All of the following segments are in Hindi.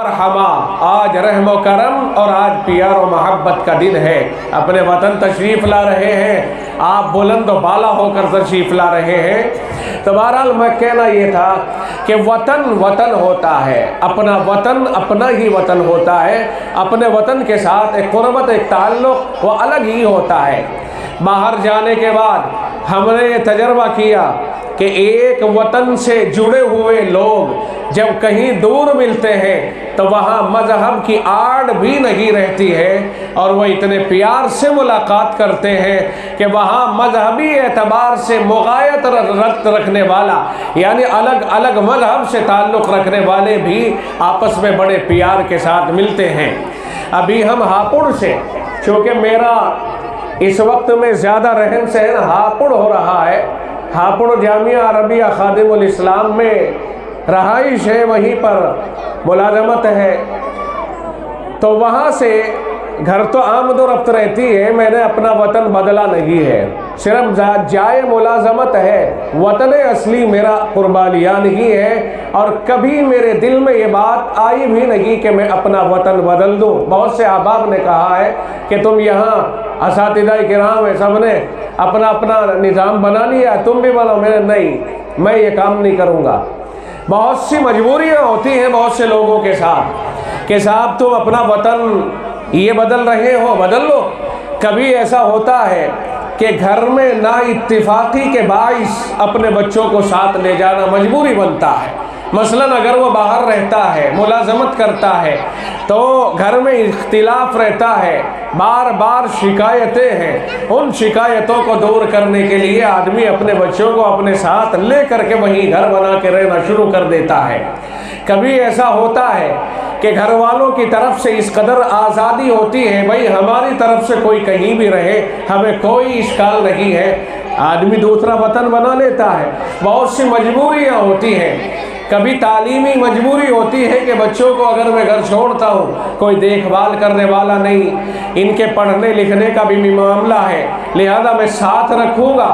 मरहबा, आज रहमो करम और आज प्यार और मोहब्बत का दिन है। अपने वतन तशरीफ़ ला रहे हैं, आप बुलंद और बाला होकर तशरीफ़ ला रहे हैं। तो बहरहाल मैं कहना ये था कि वतन वतन होता है, अपना वतन अपना ही वतन होता है। अपने वतन के साथ एक क़ुरबत, एक ताल्लुक़ वो अलग ही होता है। बाहर जाने के बाद हमने ये तजर्बा किया कि एक वतन से जुड़े हुए लोग जब कहीं दूर मिलते हैं तो वहाँ मज़हब की आड़ भी नहीं रहती है और वो इतने प्यार से मुलाकात करते हैं कि वहाँ मजहबी एतबार से मुगायत रखने वाला, यानी अलग अलग मजहब से ताल्लुक़ रखने वाले भी आपस में बड़े प्यार के साथ मिलते हैं। अभी हम हापुड़ से, चूँकि मेरा इस वक्त में ज़्यादा रहन सहन हापुड़ हो रहा है, हापुड़ जामिया अरबिया खादिमुल इस्लाम में रहाइश है, वहीं पर मुलाजमत है, तो वहाँ से घर तो आमद और रफ्त रहती है। मैंने अपना वतन बदला नहीं है, सिर्फ जाए मुलाजमत है। वतन असली मेरा कुर्बानियान ही है और कभी मेरे दिल में ये बात आई भी नहीं कि मैं अपना वतन बदल दूँ। बहुत से अहबाब ने कहा है कि तुम यहाँ असातिज़ा किराम है, सब ने अपना अपना निज़ाम बना लिया, तुम भी बनो। मैंने नहीं, मैं ये काम नहीं करूँगा। बहुत सी मजबूरियाँ होती हैं बहुत से लोगों के साथ कि साहब तुम अपना वतन ये बदल रहे हो, बदल लो। कभी ऐसा होता है कि घर में ना इत्तिफाकी के बाइस अपने बच्चों को साथ ले जाना मजबूरी बनता है। मसलन अगर वो बाहर रहता है, मुलाजमत करता है, तो घर में इख्तिलाफ रहता है, बार बार शिकायतें हैं। उन शिकायतों को दूर करने के लिए आदमी अपने बच्चों को अपने साथ ले करके वहीं घर बना के रहना शुरू कर देता है। कभी ऐसा होता है कि घर वालों की तरफ से इस कदर आज़ादी होती है, भाई हमारी तरफ से कोई कहीं भी रहे, हमें कोई इश्काल नहीं है, आदमी दूसरा वतन बना लेता है। बहुत सी मजबूरियाँ होती हैं। कभी तालीमी मजबूरी होती है कि बच्चों को अगर मैं घर छोड़ता हूँ, कोई देखभाल करने वाला नहीं, इनके पढ़ने लिखने का भी मामला है, लिहाजा मैं साथ रखूँगा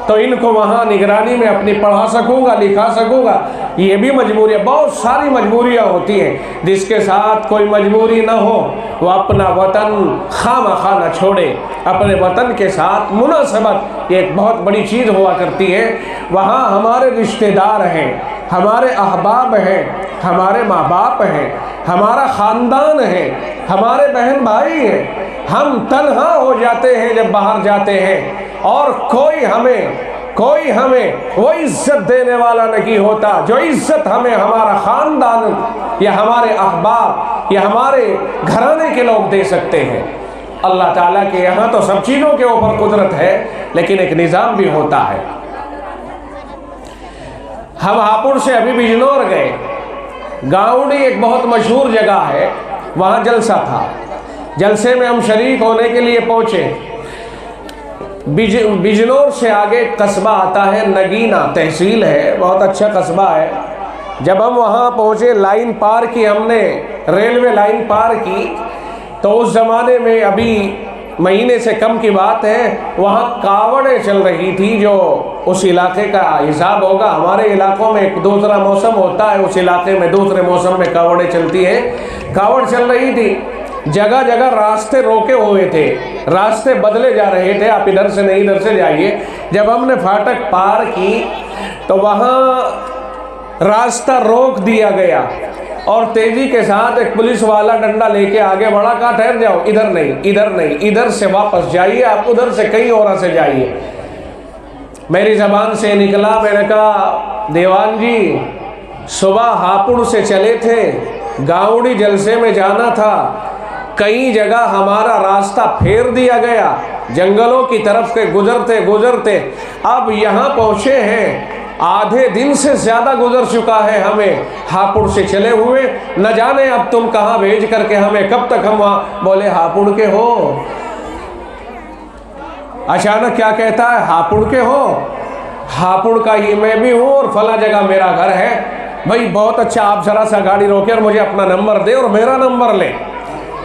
तो इनको वहाँ निगरानी में अपनी पढ़ा सकूँगा, लिखा सकूँगा। ये भी मजबूरियाँ, बहुत सारी मजबूरियाँ होती हैं। जिसके साथ कोई मजबूरी ना हो वो अपना वतन खामखा न छोड़े। अपने वतन के साथ मुनासबत ये एक बहुत बड़ी चीज़ हुआ करती है। वहाँ हमारे रिश्तेदार हैं, हमारे अहबाब हैं, हमारे माँ बाप हैं, हमारा ख़ानदान है, हमारे बहन भाई हैं। हम तन्हा हो जाते हैं जब बाहर जाते हैं और कोई हमें वो इज़्ज़त देने वाला नहीं होता जो इज़्ज़त हमें हमारा ख़ानदान या हमारे अहबाब या हमारे घराने के लोग दे सकते हैं। अल्लाह ताला के यहाँ तो सब चीज़ों के ऊपर कुदरत है, लेकिन एक निज़ाम भी होता है। हम हापुड़ से अभी बिजनौर गए। गाँवड़ी एक बहुत मशहूर जगह है, वहाँ जलसा था। जलसे में हम शरीक होने के लिए पहुँचे। बिजनौर से आगे कस्बा आता है, नगीना तहसील है, बहुत अच्छा कस्बा है। जब हम वहाँ पहुँचे, लाइन पार की हमने, रेलवे लाइन पार की, तो उस ज़माने में अभी महीने से कम की बात है, वहाँ कावड़ें चल रही थी। जो उस इलाके का हिसाब होगा, हमारे इलाकों में एक दूसरा मौसम होता है, उस इलाके में दूसरे मौसम में कावड़ें चलती है। कावड़ चल रही थी, जगह जगह रास्ते रोके हुए थे, रास्ते बदले जा रहे थे, आप इधर से नहीं इधर से जाइए। जब हमने फाटक पार की तो वहाँ रास्ता रोक दिया गया और तेजी के साथ एक पुलिस वाला डंडा लेके आगे बढ़ा, कहा ठहर जाओ, इधर नहीं, इधर नहीं, इधर से वापस जाइए, आप उधर से कहीं और से जाइए। मेरी ज़बान से निकला, मैंने कहा देवान जी, सुबह हापुड़ से चले थे, गाँवड़ी जलसे में जाना था, कई जगह हमारा रास्ता फेर दिया गया, जंगलों की तरफ के गुजरते गुजरते अब यहाँ पहुँचे हैं। आधे दिन से ज़्यादा गुजर चुका है हमें हापुड़ से चले हुए, न जाने अब तुम कहाँ भेज करके हमें, कब तक हम वहाँ। बोले हापुड़ के हो? अचानक क्या कहता है, हापुड़ के हो? हापुड़ का ही मैं भी हूँ और फला जगह मेरा घर है। भाई बहुत अच्छा, आप ज़रा सा गाड़ी रोके और मुझे अपना नंबर दे और मेरा नंबर ले,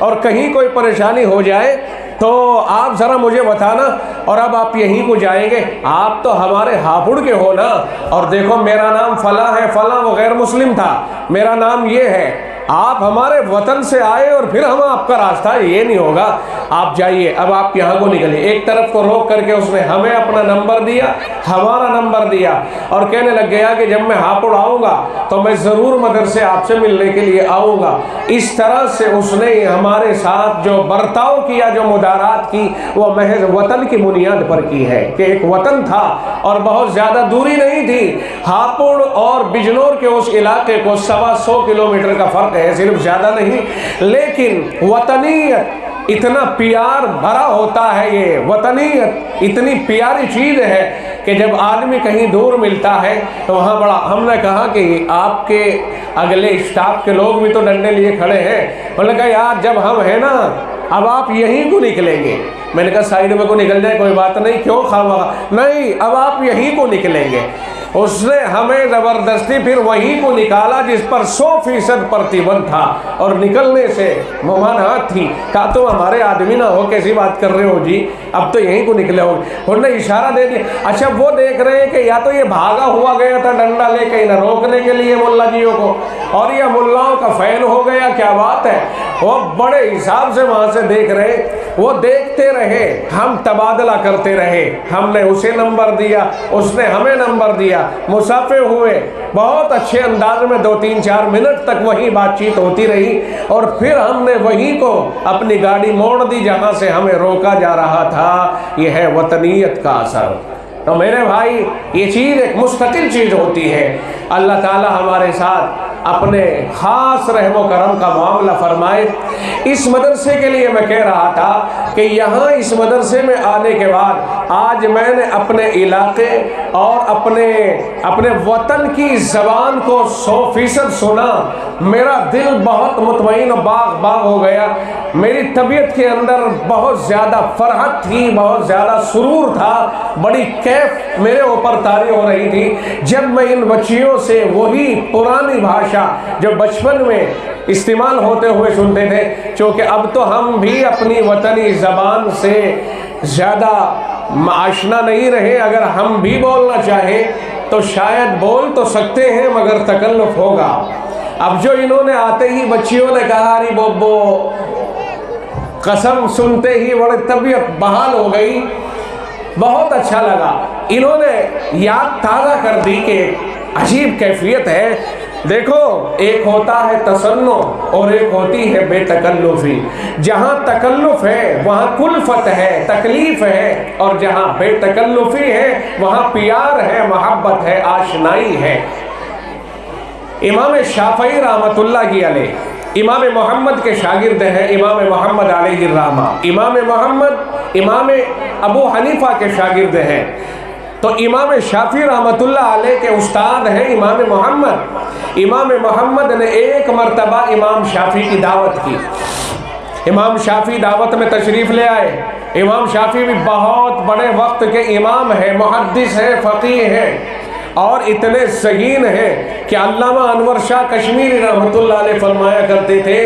और कहीं कोई परेशानी हो जाए तो आप ज़रा मुझे बताना, और अब आप यहीं को जाएंगे, आप तो हमारे हापुड़ के हो ना, और देखो मेरा नाम फ़ला है, फ़ला वो गैर मुस्लिम था, मेरा नाम ये है। आप हमारे वतन से आए और फिर हम आपका रास्ता, ये नहीं होगा, आप जाइए, अब आप यहाँ को निकलिए। एक तरफ को रोक करके उसने हमें अपना नंबर दिया, हमारा नंबर दिया और कहने लग गया कि जब मैं हापुड़ आऊँगा तो मैं ज़रूर मदरसे आपसे मिलने के लिए आऊँगा। इस तरह से उसने हमारे साथ जो बर्ताव किया, जो मुदारात की, वो महज वतन की बुनियाद पर की है कि एक वतन था और बहुत ज़्यादा दूरी नहीं थी। हापुड़ और बिजनौर के उस इलाके को 125 किलोमीटर का फ़र्क है, सिर्फ ज़्यादा नहीं, लेकिन वतनीयत इतना प्यार भरा होता है, ये वतनीयत इतनी प्यारी चीज़ है कि जब आदमी कहीं दूर मिलता है तो वहाँ बड़ा, हमने कहा कि आपके अगले स्टाफ के लोग भी तो डंडे लिए खड़े हैं, बोले कहा यार जब हम हैं ना अब आप यहीं को निकलेंगे। मैंने कहा साइड में को निकल जाए कोई बात नहीं, क्यों खावा, नहीं अब आप यहीं को निकलेंगे। उसने हमें ज़बरदस्ती फिर वहीं को निकाला जिस पर 100% प्रतिबंध था और निकलने से मुमानात थी। कहा तो हमारे आदमी ना हो, कैसी बात कर रहे हो जी, अब तो यहीं को निकले हो। उन्होंने इशारा दे दिया। अच्छा वो देख रहे हैं कि या तो ये भागा हुआ गया था डंडा लेके इन्हें रोकने के लिए मुल्ला जियों को, और यह मुल्लाओं का फैन हो गया, क्या बात है। वो बड़े हिसाब से वहाँ से देख रहे, वो देखते रहे, हम तबादला करते रहे, हमने उसे नंबर दिया, उसने हमें नंबर दिया, मुसाफे हुए, बहुत अच्छे अंदाज में 2-3-4 मिनट तक वही बातचीत होती रही और फिर हमने वहीं को अपनी गाड़ी मोड़ दी जहाँ से हमें रोका जा रहा था। यह है वतनीयत का असर। तो मेरे भाई ये चीज़ एक मुस्तकिल चीज़ होती है। अल्लाह ताला हमारे साथ अपने ख़ास रहमो करम का मामला फरमाए। इस मदरसे के लिए मैं कह रहा था कि यहाँ इस मदरसे में आने के बाद आज मैंने अपने इलाके और अपने वतन की ज़बान को 100% सुना। मेरा दिल बहुत मुतमईन बाग बाग हो गया, मेरी तबीयत के अंदर बहुत ज़्यादा फरहत थी, बहुत ज़्यादा सुरूर था, बड़ी कैफ मेरे ऊपर तारी हो रही थी जब मैं इन बच्चियों से वही पुरानी भाषा जो बचपन में इस्तेमाल होते हुए सुनते थे, क्योंकि अब तो हम भी अपनी वतनी ज़बान से ज़्यादा आशना नहीं रहे। अगर हम भी बोलना चाहें तो शायद बोल तो सकते हैं मगर तकल्लुफ़ होगा। अब जो इन्होंने आते ही बच्चियों ने कहा अरे बोबो, कसम सुनते ही बड़ी तबीयत बहाल हो गई, बहुत अच्छा लगा। इन्होंने याद ताज़ा कर दी कि अजीब कैफियत है। देखो एक होता है तसन्नो और एक होती है बेतकल्लुफ़ी। जहाँ तकल्लुफ़ है वहाँ कुल्फ़त है, तकलीफ़ है, और जहाँ बेतकल्लुफ़ी है वहाँ प्यार है, मोहब्बत है, आशनाई है। इमाम शाफ़ई रहमतुल्लाह की अलैह इमाम मोहम्मद के शागिर्द हैं, इमाम मोहम्मद अलैहिर्रहमा। इमाम मोहम्मद इमाम अबू हनीफा के शागिर्द हैं, तो इमाम शाफ़ी रहमतुल्लाह अलैह के उस्ताद हैं इमाम मोहम्मद। इमाम मोहम्मद ने एक मरतबा इमाम शाफ़ी की दावत की। इमाम शाफ़ी दावत में तशरीफ़ ले आए। इमाम शाफ़ी भी बहुत बड़े वक्त के इमाम हैं, मुहद्दिस हैं, फ़क़ीह हैं और इतने ज़हीन हैं कि अल्लामा अनवर शाह कश्मीरी रहमतुल्लाह अलैह फरमाया करते थे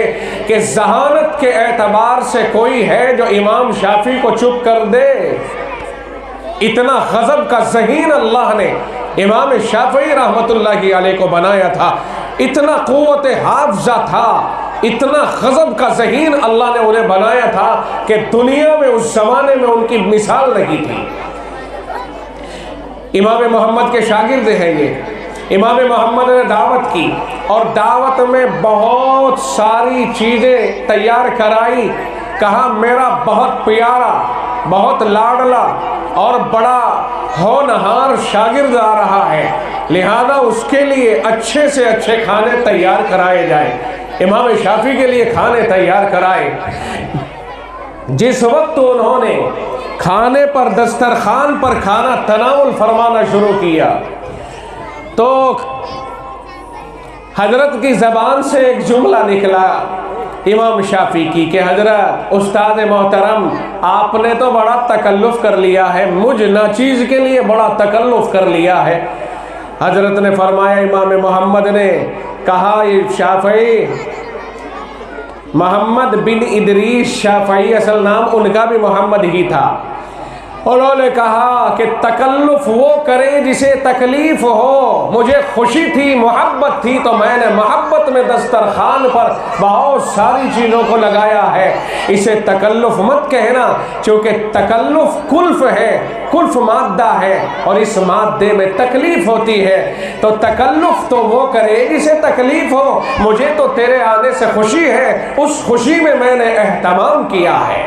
कि ज़हानत के एतबार से कोई है जो इमाम शाफ़ी को चुप कर दे। इतना गज़ब का ज़हीन अल्लाह ने इमाम शाफ़ई रहमतुल्लाह की अलैह को बनाया था, इतना क़ुव्वत हाफ़िज़ा था, इतना गज़ब का ज़हीन अल्लाह ने उन्हें बनाया था कि दुनिया में उस ज़माने में उनकी मिसाल नहीं थी। इमाम मोहम्मद के शागिर्द हैं ये। इमाम मोहम्मद ने दावत की और दावत में बहुत सारी चीज़ें तैयार कराई। कहा मेरा बहुत प्यारा, बहुत लाडला और बड़ा होनहार शागिर्द आ रहा है, लिहाजा उसके लिए अच्छे से अच्छे खाने तैयार कराए जाए। इमाम शाफ़ी के लिए खाने तैयार कराए। जिस वक्त उन्होंने खाने पर, दस्तरखान पर खाना तनाउल फरमाना शुरू किया तो हजरत की ज़बान से एक जुमला निकला इमाम शाफ़ी की कि हजरत उस्ताद मोहतरम आपने तो बड़ा तकल्लुफ़ कर लिया है, मुझ नाचीज़ के लिए बड़ा तकल्लुफ़ कर लिया है। हजरत ने फरमाया, इमाम मोहम्मद ने कहा, ये शाफ़ई मोहम्मद बिन इदरीस शाफ़ई, असल नाम उनका भी मोहम्मद ही था। उन्होंने कहा कि तकल्लुफ वो करे जिसे तकलीफ हो। मुझे खुशी थी, मोहब्बत थी, तो मैंने मोहब्बत में दस्तरखान पर बहुत सारी चीज़ों को लगाया है। इसे तकल्लुफ मत कहना, क्योंकि तकल्लुफ कुल्फ है, कुल्फ मादा है और इस मादे में तकलीफ होती है। तो तकल्लुफ तो वो करे जिसे तकलीफ हो। मुझे तो तेरे आने से खुशी है, उस खुशी में मैंने एहतमाम किया है,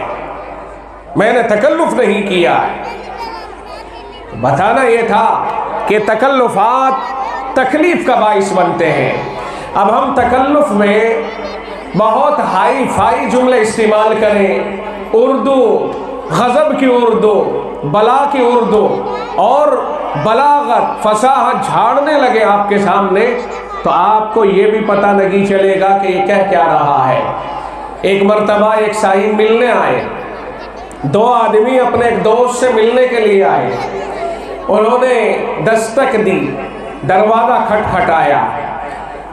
मैंने तकल्लुफ नहीं किया है। बताना ये था कि तकल्लुफात तकलीफ का बाइस बनते हैं। अब हम तकल्लुफ में बहुत हाई फाई जुमले इस्तेमाल करें, उर्दू, गज़ब की उर्दू, बला की उर्दू और बलागत फसाहत झाड़ने लगे आपके सामने, तो आपको ये भी पता नहीं चलेगा कि ये कह क्या रहा है। एक मर्तबा एक साहिब मिलने आए, दो आदमी अपने एक दोस्त से मिलने के लिए आए। उन्होंने दस्तक दी, दरवाज़ा खटखटाया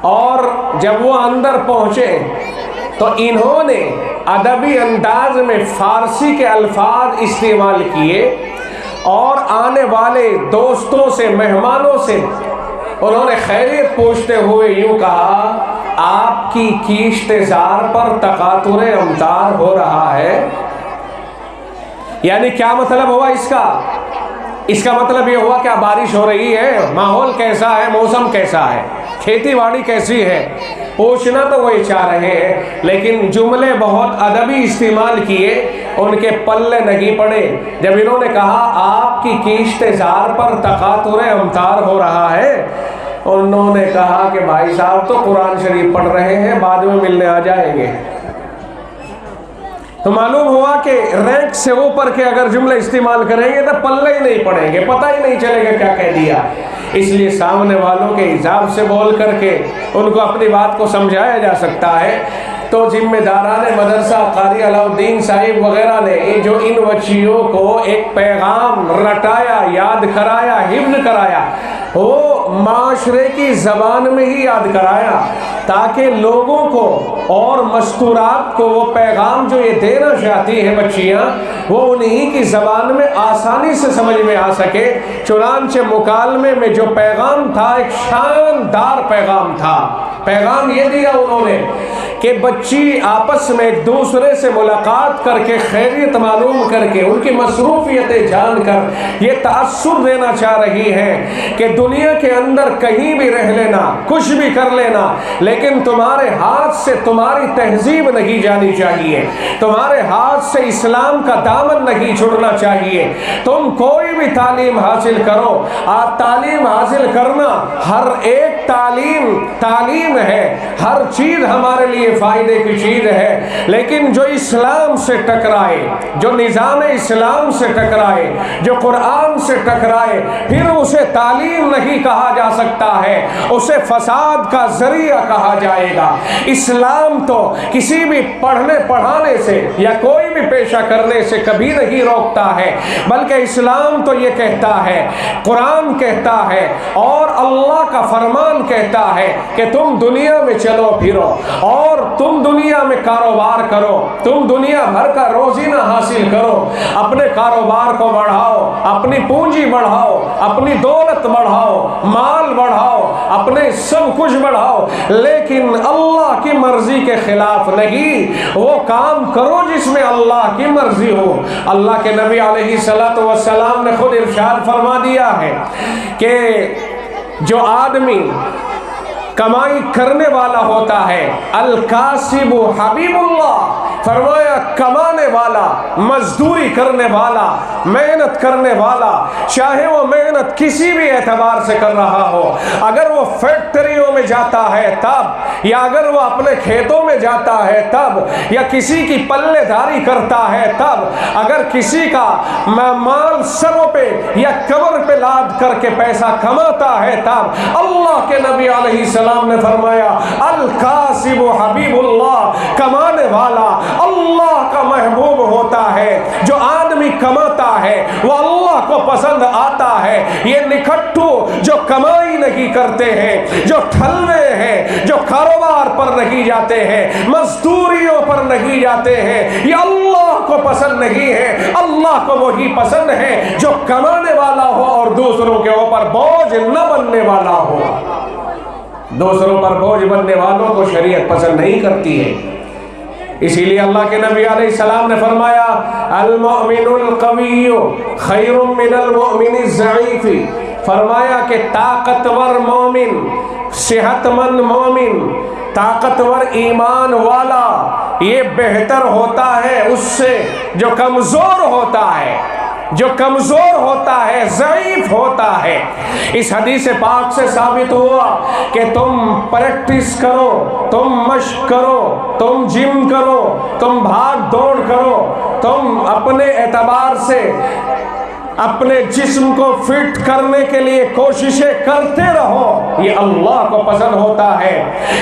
और जब वो अंदर पहुँचे तो इन्होंने अदबी अंदाज में फ़ारसी के अल्फाज इस्तेमाल किए और आने वाले दोस्तों से, मेहमानों से उन्होंने खैरियत पूछते हुए यूँ कहा, आपकी कीश्त-ए-ज़ार पर तकातुर अमतार हो रहा है। यानी क्या मतलब हुआ इसका? इसका मतलब ये हुआ क्या बारिश हो रही है, माहौल कैसा है, मौसम कैसा है, खेती बाड़ी कैसी है, पूछना तो वो चाह रहे हैं, लेकिन जुमले बहुत अदबी इस्तेमाल किए, उनके पल्ले नहीं पड़े। जब इन्होंने कहा आपकी कीश्त-ए-ज़ार पर तकातुर अमतार हो रहा है, उन्होंने कहा कि भाई साहब तो कुरान शरीफ पढ़ रहे हैं, बाद में मिलने आ जाएंगे। तो मालूम हुआ कि रैंक से ऊपर के अगर जुमले इस्तेमाल करेंगे तो पल्ले ही नहीं पड़ेंगे, पता ही नहीं चलेगा क्या कह दिया। इसलिए सामने वालों के हिसाब से बोल करके उनको अपनी बात को समझाया जा सकता है। तो जिम्मेदारान मदरसा कारी अलाउद्दीन साहिब वगैरह ने जो इन बच्चियों को एक पैगाम रटाया, याद कराया, हिफ्ज़ कराया, वो माशरे की ज़बान में ही याद कराया, ताकि लोगों को और मस्तूरात को वो पैगाम जो ये देना चाहती हैं बच्चियाँ, वो उन्हीं की ज़बान में आसानी से समझ में आ सके। चुनांचे मुकालमे में जो पैगाम था, एक शानदार पैगाम था। पैगाम ये दिया उन्होंने कि बच्ची आपस में एक दूसरे से मुलाकात करके, खैरियत मालूम करके, उनकी मसरूफियतें जानकर ये तासुर देना चाह रही है कि दुनिया के अंदर कहीं भी रह लेना, कुछ भी कर लेना, लेकिन तुम्हारे हाथ से तुम्हारी तहजीब नहीं जानी चाहिए, तुम्हारे हाथ से इस्लाम का दामन नहीं छुड़ना चाहिए। तुम कोई भी तालीम हासिल करो, तालीम हासिल करना, हर एक तालीम है, हर चीज़ हमारे लिए फ़ायदे की चीज़ है, लेकिन जो इस्लाम से टकराए, जो निज़ाम इस्लाम से टकराए, जो कुरान से टकराए, फिर उसे तालीम नहीं कहा जा सकता है, उसे फसाद का ज़रिया कहा जाएगा। इस्लाम तो किसी भी पढ़ने पढ़ाने से या कोई भी पेशा करने से कभी नहीं रोकता है, बल्कि इस्लाम तो ये कहता है, कुरान कहता है और अल्लाह का फरमान कहता है कि तुम दुनिया में चलो फिरो और तुम दुनिया में कारोबार करो, तुम दुनिया भर का रोजीना हासिल करो, अपने कारोबार को बढ़ाओ, अपनी पूंजी बढ़ाओ, अपनी दौलत बढ़ाओ, माल बढ़ाओ, अपने सब कुछ बढ़ाओ, लेकिन अल्लाह की मर्जी के खिलाफ नहीं। वो काम करो जिसमें अल्लाह की मर्जी हो। अल्लाह के नबी अलैहिस्सलातु वस्सलाम ने खुद इरशाद फरमा दिया है कि जो आदमी कमाई करने वाला होता है, अल कासिबु हबीबुल्लाह, फरमाया कमाने वाला, मजदूरी करने वाला, मेहनत करने वाला, चाहे वो मेहनत किसी भी एतबार से कर रहा हो, अगर वो फैक्ट्रियों में जाता है तब, या अगर वो अपने खेतों में जाता है तब, या किसी की पल्लेदारी करता है तब, अगर किसी का माल सरों पे या कमर पे लाद करके पैसा कमाता है तब, अल्लाह के नबी अलैहिस्सलाम ने फरमाया अल कासिबु हबीबुल्लाह, कमाने वाला अल्लाह का महबूब होता है। जो आदमी कमाता है वो अल्लाह को पसंद आता है। ये निकट्टू जो कमाई नहीं करते हैं, जो ठल्ले हैं, जो कारोबार पर नहीं जाते हैं, मजदूरियों ऊंचाइयों पर नहीं जाते हैं, ये अल्लाह को पसंद नहीं है। अल्लाह को वही पसंद है जो कमाने वाला हो और दूसरों के ऊपर बोझ न बनने वाला हो। दूसरों पर बोझ बनने वालों को शरीयत पसंद नहीं करती है। इसीलिए अल्लाह के नबी अलैहिस्सलाम ने फरमाया, अल मुमिनुल कविय्यु खैरुम मिनल मुमिनिज़ ज़ईफ़ी। फरमाया कि ताकतवर मोमिन, सेहतमंद मोमिन, ताकतवर ईमान वाला ये बेहतर होता है उससे जो कमजोर होता है, जो कमजोर होता है, ज़ईफ होता है। इस हदीस पाक से साबित हुआ कि तुम प्रैक्टिस करो, तुम मश्क करो, तुम जिम करो, तुम भाग दौड़ करो, तुम अपने एतबार से अपने जिस्म को फिट करने के लिए कोशिशें करते रहो, ये अल्लाह को पसंद होता है।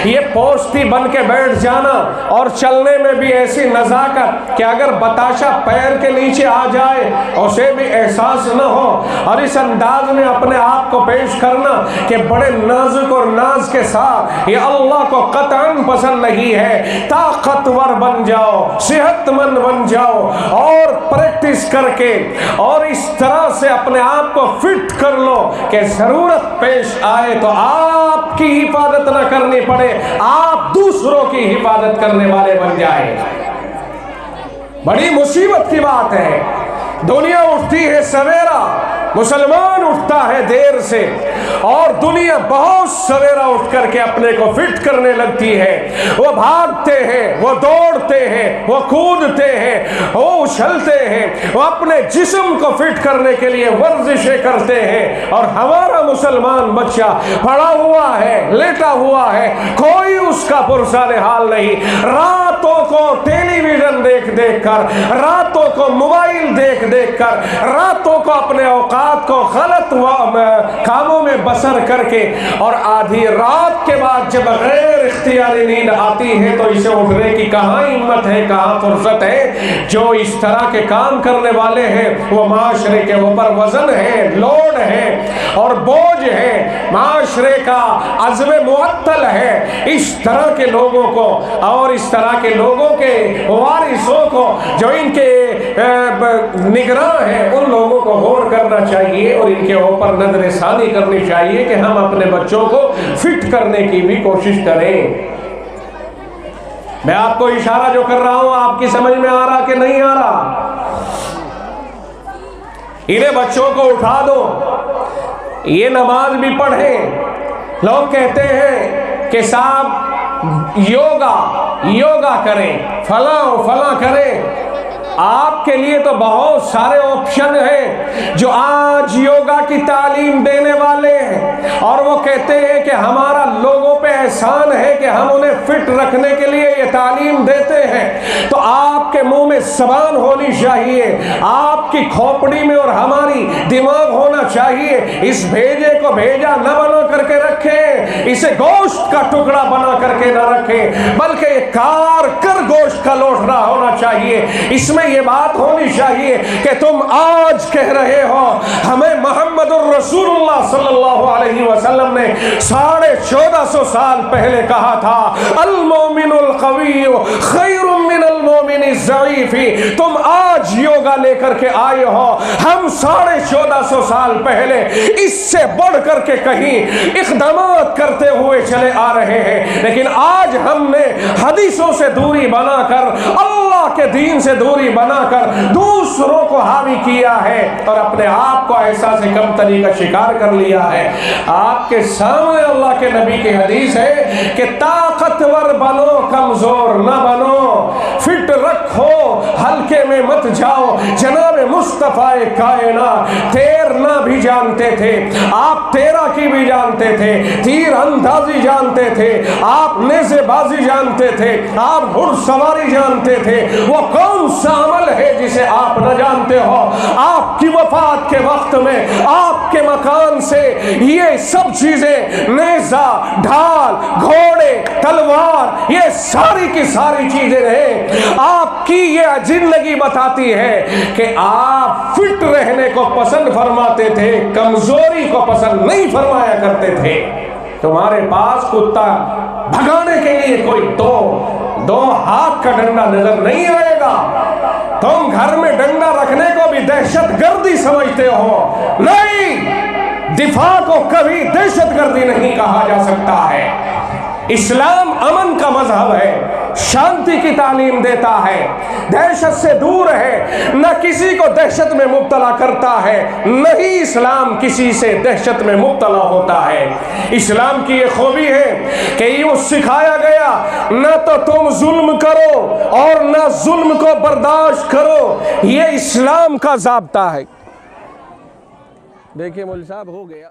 ये पोस्ती बन के बैठ जाना और चलने में भी ऐसी नज़ाकत कि अगर बताशा पैर के नीचे आ जाए उसे भी एहसास न हो, और इस अंदाज में अपने आप को पेश करना कि बड़े नाजुक और नाज के साथ, ये अल्लाह को कतन पसंद नहीं है। ताकतवर बन जाओ, सेहतमंद बन जाओ और प्रैक्टिस करके और इस तरह से अपने आप को फिट कर लो कि जरूरत पेश आए तो आपकी हिफाजत न करनी पड़े, आप दूसरों की हिफाजत करने वाले बन जाए। बड़ी मुसीबत की बात है। दुनिया उठती है सवेरा, मुसलमान उठता है देर से, और दुनिया बहुत सवेरा उठ करके अपने को फिट करने लगती है। वो भागते हैं, वो दौड़ते हैं, वो कूदते हैं, वो उछलते हैं, वो अपने जिस्म को फिट करने के लिए वर्जिशें करते हैं। और हमारा मुसलमान बच्चा पड़ा हुआ है, लेटा हुआ है, कोई उसका पुरसाने हाल नहीं। रातों को टेलीविजन देख देख कर, रातों को मोबाइल देख देख कर, रातों को अपने औकात को गलत कामों में बसर करके, और आधी रात के बाद जब गैर इख्तियारी नींद आती है तो इसे उठने की कहाँ हिम्मत है, कहाँ फुर्सत है। जो इस तरह के काम करने वाले हैं वो माशरे के ऊपर वजन है, लोड है और बोझ है, माशरे का अज़्म मुअत्तल है। इस तरह के लोगों को और इस तरह के लोगों के वारिसों को जो इनके निगरान है, उन लोगों को गौर करना चाहिए और इनके ऊपर नजरसानी करनी चाहिए कि हम अपने बच्चों को फिट करने की भी कोशिश करें। मैं आपको इशारा जो कर रहा हूं आपकी समझ में आ रहा कि नहीं आ रहा? इन्हें बच्चों को उठा दो, ये नमाज भी पढ़ें। लोग कहते हैं कि साहब योगा करें, फला करें। आपके लिए तो बहुत सारे ऑप्शन हैं जो आज योगा की तालीम देने वाले हैं, और वो कहते हैं कि हमारा लोगों पे एहसान है कि हम उन्हें फिट रखने के लिए ये तालीम देते हैं। तो आपके मुंह में जबान होनी चाहिए, आपकी खोपड़ी में और हमारी दिमाग होना चाहिए। इस भेजे को भेजा न बना करके रखें, इसे गोश्त का टुकड़ा बना करके न रखें, बल्कि कार कर गोश्त का लोटना होना चाहिए। इसमें ये बात होनी चाहिए कि तुम आज कह रहे हो हमें मोहम्मदुर रसूलुल्लाह सल्लल्लाहु अलैहि वसल्लम ने 1450 साल पहले कहा था, अल मोमिनुल कविय्यु खैरुम मिनल मोमिनिज़ ज़ईफ़ी। तुम आज योगा लेकर के आए हो, हम 1450 साल पहले इससे बढ़ करके कहीं इक़दामात करते हुए चले आ रहे हैं। लेकिन आज हमने हदीसों से दूरी बनाकर, अल्लाह के दीन से दूरी बनाकर दूसरों को हावी किया है और अपने आप को ऐसा से कमतरी का शिकार कर लिया है। आपके सामने अल्लाह के नबी की हदीस है कि ताकतवर बनो, कमजोर न बनो, फिट रखो, हल्के में मत जाओ। जनाब मुस्तफा कायनात तैरना भी जानते थे, आप तैराकी भी जानते थे, तीर अंदाजी जानते थे, आप नेज़ेबाजी जानते थे, आप घुड़सवारी जानते थे। वो कौन सा अमल है जिसे आप न जानते हो? आपकी वफात के वक्त में आपके मकान से ये सब चीजें, नेज़ा, ढाल, घोड़े, तलवार, ये सारी की सारी चीजें हैं। आपकी ये जिंदगी बताती है कि आप फिट रहने को पसंद फरमाते थे, कमजोरी को पसंद नहीं फरमाया करते थे। तुम्हारे पास कुत्ता भगाने के लिए कोई तो 2 हाथ का डंडा नजर नहीं आएगा। तुम घर में डंडा रखने को भी दहशतगर्दी समझते हो। नहीं, दिफा को कभी दहशतगर्दी नहीं कहा जा सकता है। इस्लाम अमन का मजहब है, शांति की तालीम देता है, दहशत से दूर है, न किसी को दहशत में मुब्तला करता है, न ही इस्लाम किसी से दहशत में मुब्तला होता है। इस्लाम की ये खूबी है कि यूं सिखाया गया, न तो तुम जुल्म करो और न जुल्म को बर्दाश्त करो। ये इस्लाम का ज़ाब्ता है। देखिए मौलवी साहब, हो गया।